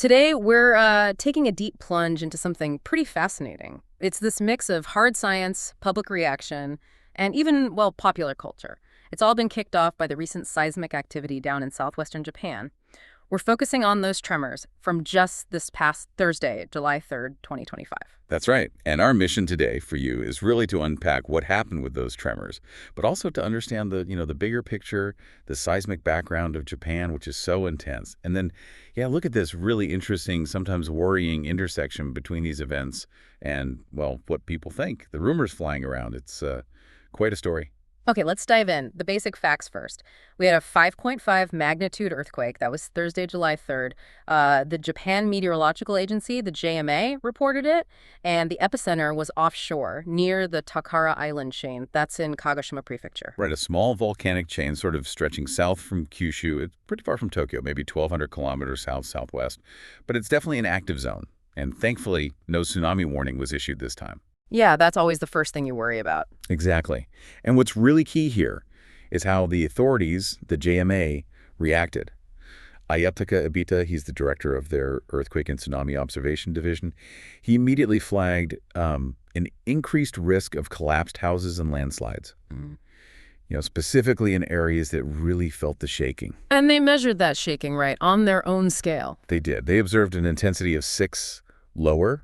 Today, we're taking a deep plunge into something pretty fascinating. It's this mix of hard science, public reaction, and even, well, popular culture. It's all been kicked off by the recent seismic activity down in southwestern Japan. We're focusing on those tremors from just this past Thursday, July 3rd, 2025. That's right. And our mission today for you is really to unpack what happened with those tremors, but also to understand the bigger picture, the seismic background of Japan, which is so intense. And then, yeah, look at this really interesting, sometimes worrying intersection between these events and, well, what people think, the rumors flying around. It's quite a story. Okay, let's dive in. The basic facts first. We had a 5.5 magnitude earthquake. That was Thursday, July 3rd. The Japan Meteorological Agency, the JMA, reported it, and the epicenter was offshore near the Takara Island chain. That's in Kagoshima Prefecture. Right, a small volcanic chain sort of stretching south from Kyushu. It's pretty far from Tokyo, maybe 1,200 kilometers south-southwest. But it's definitely an active zone. And thankfully, no tsunami warning was issued this time. Yeah, that's always the first thing you worry about. Exactly. And what's really key here is how the authorities, the JMA, reacted. Ayataka Ibita, he's the director of their Earthquake and Tsunami Observation Division, he immediately flagged an increased risk of collapsed houses and landslides. Specifically in areas that really felt the shaking. And they measured that shaking, right, on their own scale. They did. They observed an intensity of 6 lower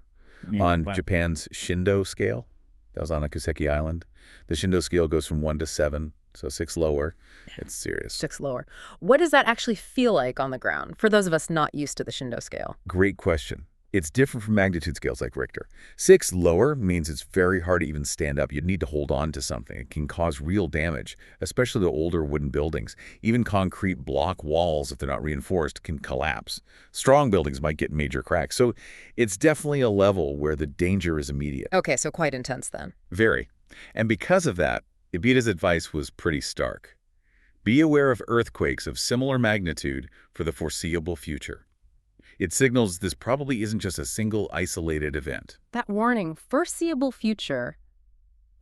on Wow. Japan's Shindo scale. That was on Akuseki Island. The Shindo scale goes from 1 to 7, so 6 lower. It's serious. 6 lower. What does that actually feel like on the ground, for those of us not used to the Shindo scale? Great question. It's different from magnitude scales like Richter. 6 lower means it's very hard to even stand up. You'd need to hold on to something. It can cause real damage, especially the older wooden buildings. Even concrete block walls, if they're not reinforced, can collapse. Strong buildings might get major cracks. So it's definitely a level where the danger is immediate. Okay, so quite intense then. Very. And because of that, Ibita's advice was pretty stark. Be aware of earthquakes of similar magnitude for the foreseeable future. It signals this probably isn't just a single isolated event. That warning, foreseeable future,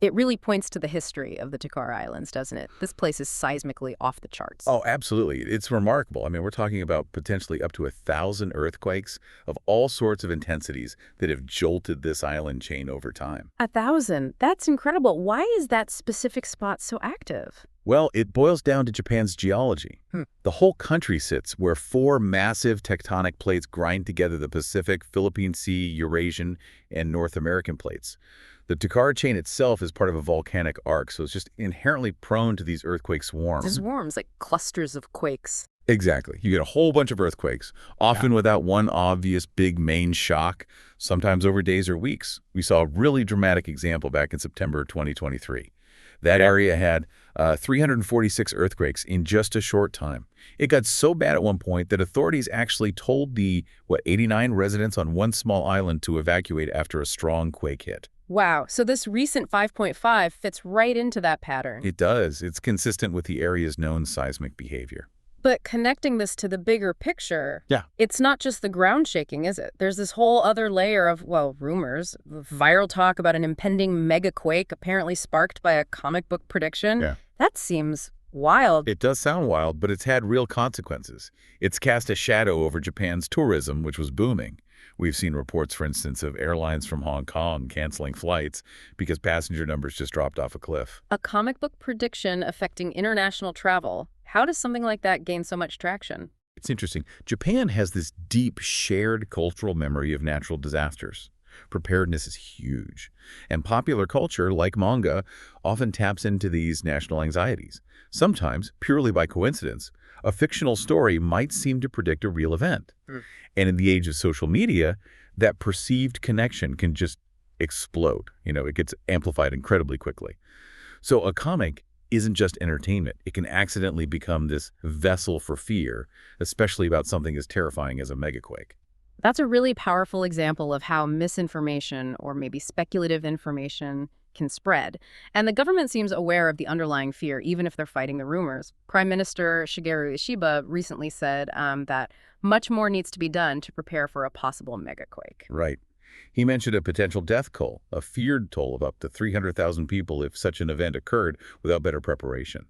it really points to the history of the Takara Islands, doesn't it? This place is seismically off the charts. Oh, absolutely. It's remarkable. I mean, we're talking about potentially up to 1,000 earthquakes of all sorts of intensities that have jolted this island chain over time. 1,000? That's incredible. Why is that specific spot so active? Well, it boils down to Japan's geology. The whole country sits where 4 massive tectonic plates grind together the Pacific, Philippine Sea, Eurasian, and North American plates. The Takara chain itself is part of a volcanic arc, so it's just inherently prone to these earthquake swarms. There's swarms, like clusters of quakes. Exactly. You get a whole bunch of earthquakes, often without one obvious big main shock, sometimes over days or weeks. We saw a really dramatic example back in September 2023. That area had 346 earthquakes in just a short time. It got so bad at one point that authorities actually told the, 89 residents on one small island to evacuate after a strong quake hit. Wow, so this recent 5.5 fits right into that pattern. It does. It's consistent with the area's known seismic behavior. But connecting this to the bigger picture, Yeah. it's not just the ground shaking, is it? There's this whole other layer of, well, rumors, viral talk about an impending mega quake apparently sparked by a comic book prediction. Yeah. That seems wild. It does sound wild, but it's had real consequences. It's cast a shadow over Japan's tourism, which was booming. We've seen reports, for instance, of airlines from Hong Kong canceling flights because passenger numbers just dropped off a cliff. A comic book prediction affecting international travel. How does something like that gain so much traction? It's interesting. Japan has this deep shared cultural memory of natural disasters. Preparedness is huge. And popular culture, like manga, often taps into these national anxieties. Sometimes, purely by coincidence, a fictional story might seem to predict a real event. And in the age of social media, that perceived connection can just explode. It gets amplified incredibly quickly. So a comic isn't just entertainment. It can accidentally become this vessel for fear, especially about something as terrifying as a megaquake. That's a really powerful example of how misinformation or maybe speculative information can spread. And the government seems aware of the underlying fear, even if they're fighting the rumors. Prime Minister Shigeru Ishiba recently said that much more needs to be done to prepare for a possible megaquake. Right. He mentioned a potential death toll, a feared toll of up to 300,000 people if such an event occurred without better preparation.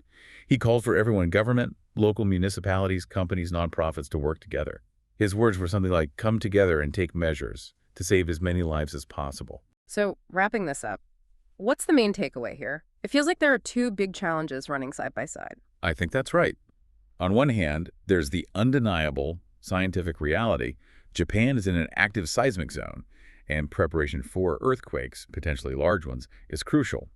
He called for everyone, government, local municipalities, companies, nonprofits, to work together. His words were something like, come together and take measures to save as many lives as possible. So, wrapping this up, what's the main takeaway here? It feels like there are two big challenges running side by side. I think that's right. On one hand, there's the undeniable scientific reality. Japan is in an active seismic zone, and preparation for earthquakes, potentially large ones, is crucial.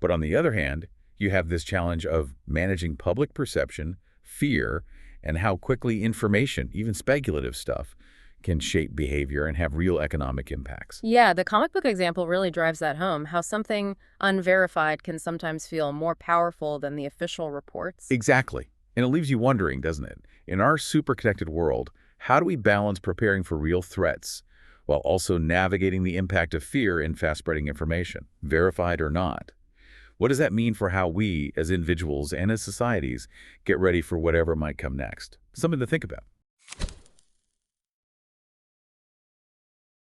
But on the other hand, you have this challenge of managing public perception, fear, and how quickly information, even speculative stuff, can shape behavior and have real economic impacts. Yeah, the comic book example really drives that home, how something unverified can sometimes feel more powerful than the official reports. Exactly. And it leaves you wondering, doesn't it? In our super-connected world, how do we balance preparing for real threats while also navigating the impact of fear in fast-spreading information, verified or not? What does that mean for how we, as individuals and as societies, get ready for whatever might come next? Something to think about.